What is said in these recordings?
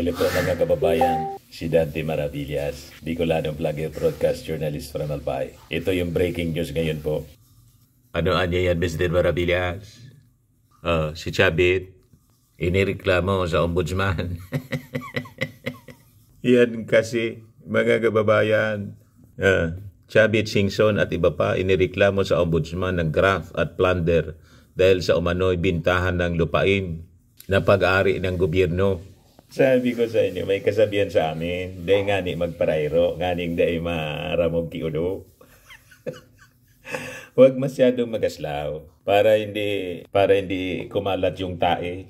Hello po mga kababayan, si Dante Maravillas, Bicolanong Vlogger Broadcast Journalist from Albay. Ito yung breaking news ngayon po. Ano anya yan, Mr. Maravillas? Si Chabit, inireklamo sa ombudsman. Yan kasi, mga kababayan, Chabit Singson at iba pa inireklamo sa ombudsman ng graft at plunder dahil sa umano'y bintahan ng lupain na pag-ari ng gobyerno. Sabi ko sa inyo, may kasabihan sa amin, dahil nga ni magparayro, nganing dahil maramog kiulo. Huwag masyadong magaslaw para hindi kumalat yung tae.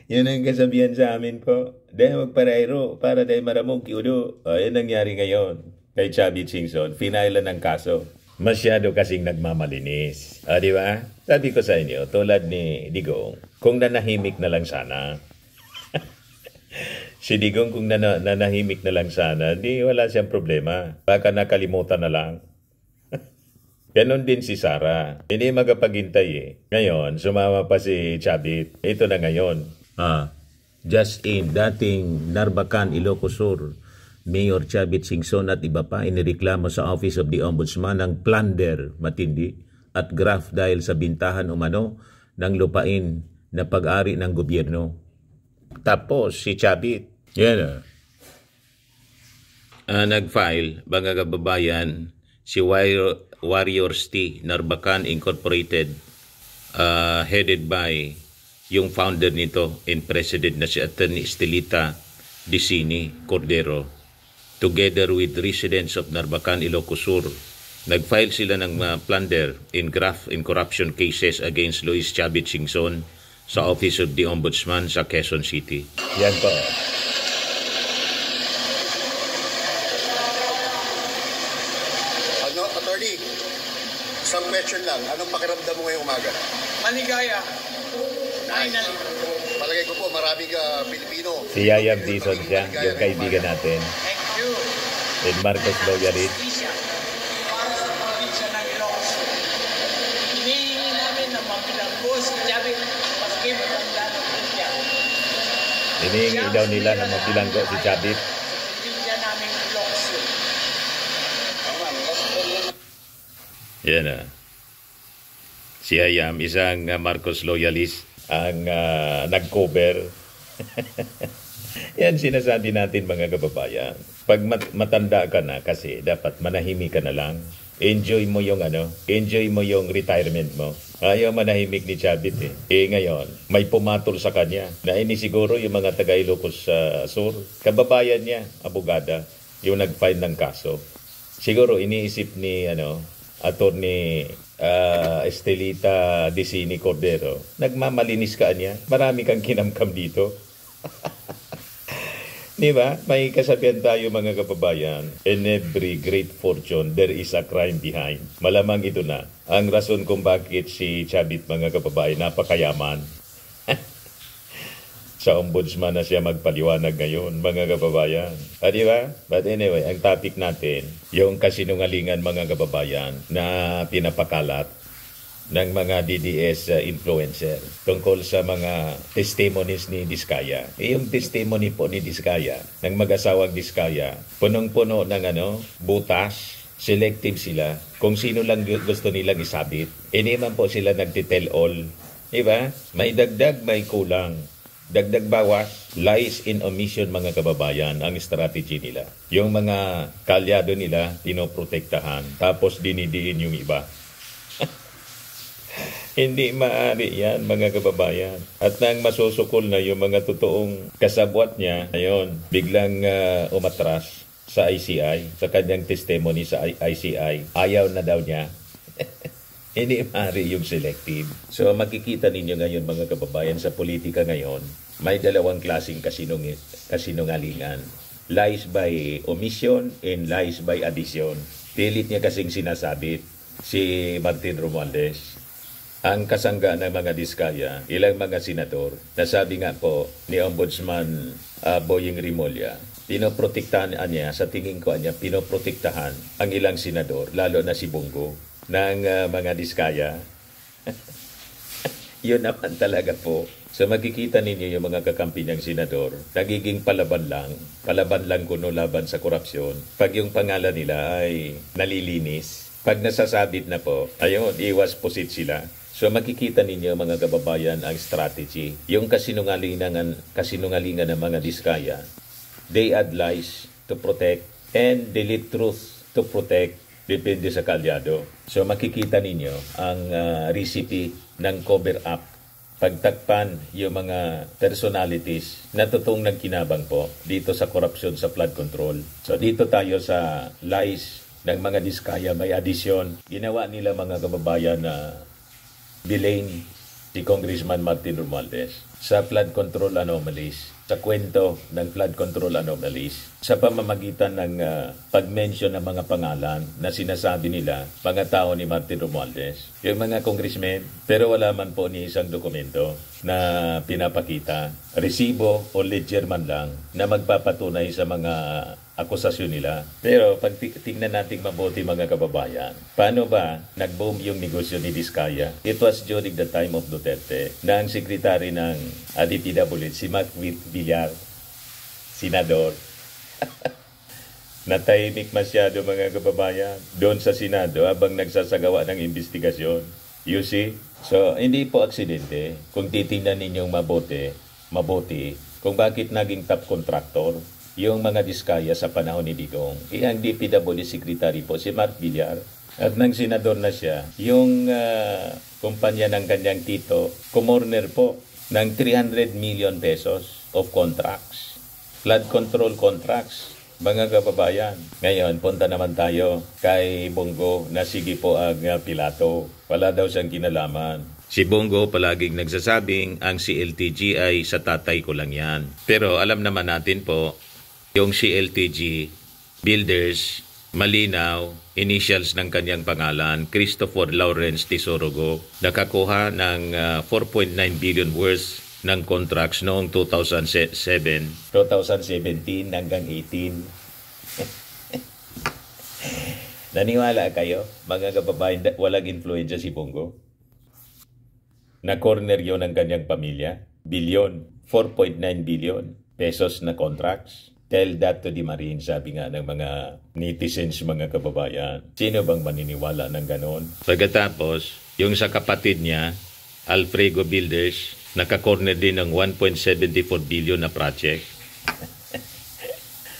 Yun ang kasabihan sa amin po. Dahil magparayro para dahil maramog kiulo. Yan nangyari ngayon kay Chabit Singson. Finailan ng kaso. Masyado kasing nagmamalinis. Di ba? Sabi ko sa inyo, tulad ni Digong, kung nanahimik na lang sana. Si Digong kung nanahimik na lang sana, di wala siyang problema. Baka nakalimutan na lang. Ganon din si Sara. Hindi magapaghintay eh. Ngayon, sumama pa si Chabit. Ito na ngayon. Just in, dating Narbacan, Ilocos Sur, Mayor Chabit Singson at iba pa inireklamo sa Office of the Ombudsman ng plunder matindi at graft dahil sa bintahan umano ng lupain na pag-ari ng gobyerno. Tapos si Chabit, nag-file, mga kababayan, si Warriors T, Narbacan Incorporated, headed by yung founder nito and president na si Attorney Estelita Dicini Cordero, together with residents of Narbacan, Ilocos Sur. Nag-file sila ng plunder in graft and corruption cases against Luis Chabit Singson sa Office of the Ombudsman sa Quezon City. Yan po. Attorney, isang question lang. Anong pakiramdam mo ngayong umaga? Maligaya. Finally. Palagay ko po, maraming Pilipino. Si Yayam Dizon siya, yung kaibigan natin. Thank you. And Marcos Loyalit. Para sa probinsya ng Ilocos Sur. Hinihingi namin ng mabilanggo si Chabit maski matanda ng India. Hinihingi daw nila ng mabilanggo si Chabit. Sa probinsya namin Ilocos Sur. Yan na. Si Yayam, isang Marcos Loyalist ang nag-cover. Yan sinasabi natin mga kababayan. Pag matanda ka na kasi dapat manahimik ka na lang. Enjoy mo yung enjoy mo yung retirement mo. Ayaw manahimik ni Chabit eh. Ngayon, may pumatol sa kanya. Na siguro yung mga taga Ilocos Sur. Kababayan niya, abogada, yung nag-file ng kaso. Siguro iniisip ni Attorney Estelita Dicini Cordero, nagmamalinis ka niya. Marami kang kinamkam dito. Di ba? May kasabihan tayo mga kababayan. In every great fortune, there is a crime behind. Malamang ito na ang rason kung bakit si Chabit mga kababayan napakayaman. Sa ombudsman na siya magpaliwanag ngayon, mga kababayan. Di ba? But anyway, ang topic natin, yung kasinungalingan mga kababayan na pinapakalat ng mga DDS influencer tungkol sa mga testimonies ni Diskaya. Yung testimony po ni Diskaya, ng mag-asawang Diskaya, punong-puno ng butas, selective sila, kung sino lang gusto nilang isabit. Hindi man po sila nagtitell all. Diba? May dagdag, may kulang. Dagdag bawas, lies in omission mga kababayan ang strategy nila. Yung mga kalyado nila, pinoprotektahan, tapos dinidiin yung iba. Hindi maaari yan mga kababayan. At nang masusukol na yung mga totoong kasabwat niya, ngayon, biglang umatras sa ICI, sa kanyang testimony sa ICI, ayaw na daw niya. Hindi maaari yung selective. So makikita ninyo ngayon mga kababayan sa politika ngayon, may dalawang klaseng kasinungalingan. Lies by omission and lies by addition. Pilit niya kasing sinasabit si Martin Romualdez. Ang kasangga ng mga Diskaya, ilang mga senador, nasabi nga po ni Ombudsman Boying Rimulya, pinoprotektahan niya, sa tingin ko niya, pinoprotektahan ang ilang senador, lalo na si Bongo, ng mga Diskaya. Yun naman talaga po. So makikita ninyo yung mga kakampi niyang senador, nagiging palaban lang kuno laban sa korupsyon. Pag yung pangalan nila ay nalilinis, pag nasasabit na po, ayun, iwas pusit sila. So makikita ninyo mga kababayan ang strategy. Yung kasinungalingan ng mga diskaya, they add lies to protect and delete truth to protect, depende sa kalyado. So makikita ninyo ang recipe ng cover up, pagtakpan yung mga personalities na totoong nagkinabang po dito sa korupsyon sa flood control. So dito tayo sa lies ng mga diskaya, may addition. Ginawa nila mga kababayan na Bilane si Congressman Martin Romualdez sa flood control anomalies, sa kwento ng flood control anomalies, sa pamamagitan ng pag-mention ng mga pangalan na sinasabi nila, mga tao ni Martin Romualdez, yung mga congressmen, pero wala man po ni isang dokumento na pinapakita, resibo o ledger man lang na magpapatunay sa mga akusasyon nila. Pero pag tingnan natin mabuti mga kababayan, paano ba nag-boom yung negosyo ni Diskaya? It was during the time of Duterte na ang sekretary ng DPWH, si Mark Villar, senador, natahimik masyado mga kababayan doon sa Senado habang nagsasagawa ng investigasyon. You see? So, hindi po aksidente kung titingnan ninyong mabuti kung bakit naging top contractor yung mga diskaya sa panahon ni Digong. Ang DPWH secretary po, si Mark Villar, at nang senador na siya, yung kumpanya ng kanyang tito, kumorner po ng 300 million pesos of contracts. Flood control contracts, mga kababayan. Ngayon, punta naman tayo kay Bongo na sige po ang pilato. Wala daw siyang kinalaman. Si Bongo palaging nagsasabing ang CLTG ay sa tatay ko lang yan. Pero alam naman natin po, yung CLTG Builders, malinaw, initials ng kanyang pangalan, Christopher Lawrence Tesorogo, nakakuha ng 4.9 billion worth ng contracts noong 2017 hanggang 18. Naniwala kayo, mga kababayan, walang influensya si Bongo? Na-corner yun ng kanyang pamilya? Billion, 4.9 billion pesos na contracts. Tell that to the Marine, sabi nga ng mga netizens, mga kababayan. Sino bang maniniwala ng ganon? Pagkatapos, yung sa kapatid niya, Alfredo Builders, naka-corner din ng 1.74 billion na project.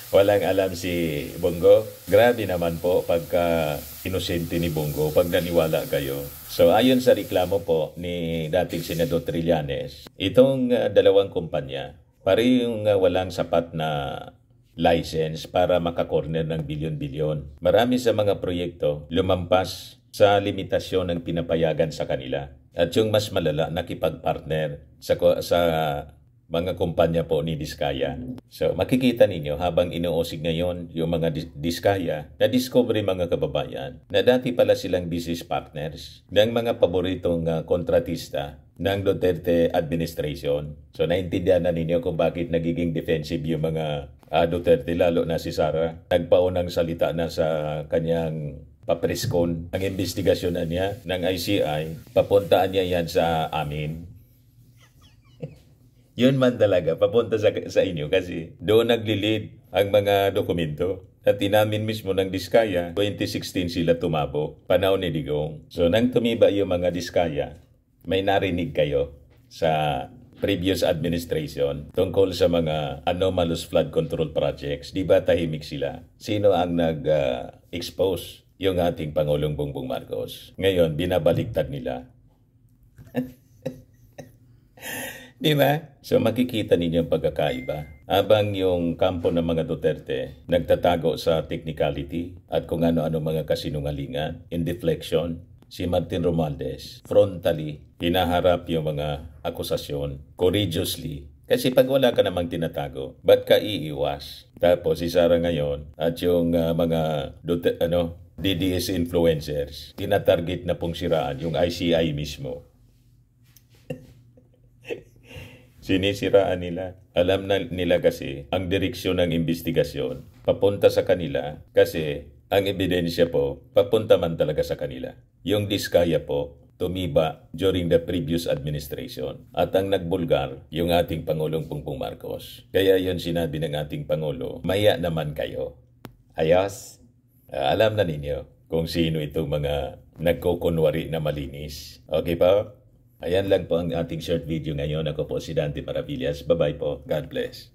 Walang alam si Bongo. Grabe naman po pagka inosente ni Bongo, pag naniwala kayo. So ayon sa reklamo po ni dating Senador Trillanes, itong dalawang kumpanya, parehong walang sapat na license para makakorner ng bilyon-bilyon. Marami sa mga proyekto lumampas sa limitasyon ng pinapayagan sa kanila. At yung mas malala, nakipag-partner sa mga kumpanya po ni Diskaya. So makikita ninyo habang inuusig ngayon yung mga Diskaya, na-discovery mga kababayan na dati pala silang business partners ng mga paboritong kontratista ng Duterte administration. So naintindihan na ninyo kung bakit nagiging defensive yung mga Duterte, lalo na si Sara. Nagpaunang salita na sa kanyang papreskon ang investigasyon niya ng ICI. Papuntaan niya yan sa amin. Yun man talaga, papunta sa inyo kasi doon nagli-lead ang mga dokumento. At inamin mismo ng Diskaya, 2016 sila tumabo, panahon ni Digong. So nang tumiba yung mga Diskaya, may narinig kayo sa previous administration tungkol sa mga anomalous flood control projects. Di ba tahimik sila? Sino ang nag-expose? Yung ating Pangulong Bongbong Marcos. Ngayon, binabaliktad nila. Di ba? So makikita ninyo ang pagkakaiba. Habang yung kampo ng mga Duterte nagtatago sa technicality at kung ano-ano mga kasinungalingan in deflection, si Martin Romualdez frontally hinaharap yung mga akusasyon courageously. Kasi pag wala ka namang tinatago, ba't ka iiwas? Tapos si Sara ngayon at yung mga DDS influencers, tinatarget na pong siraan yung ICI mismo. Sinisiraan nila. Alam na nila kasi ang direksyon ng investigasyon papunta sa kanila kasi ang ebidensya po papunta man talaga sa kanila. Yung Diskaya po tumiba during the previous administration. At ang nagbulgar, yung ating Pangulong Bongbong Marcos. Kaya yon sinabi ng ating Pangulo, maya naman kayo. Ayos, alam na ninyo kung sino itong mga nagkukunwari na malinis. Okay pa? Ayan lang po ang ating short video ngayon. Ako po si Dante Maravillas. Bye-bye po. God bless.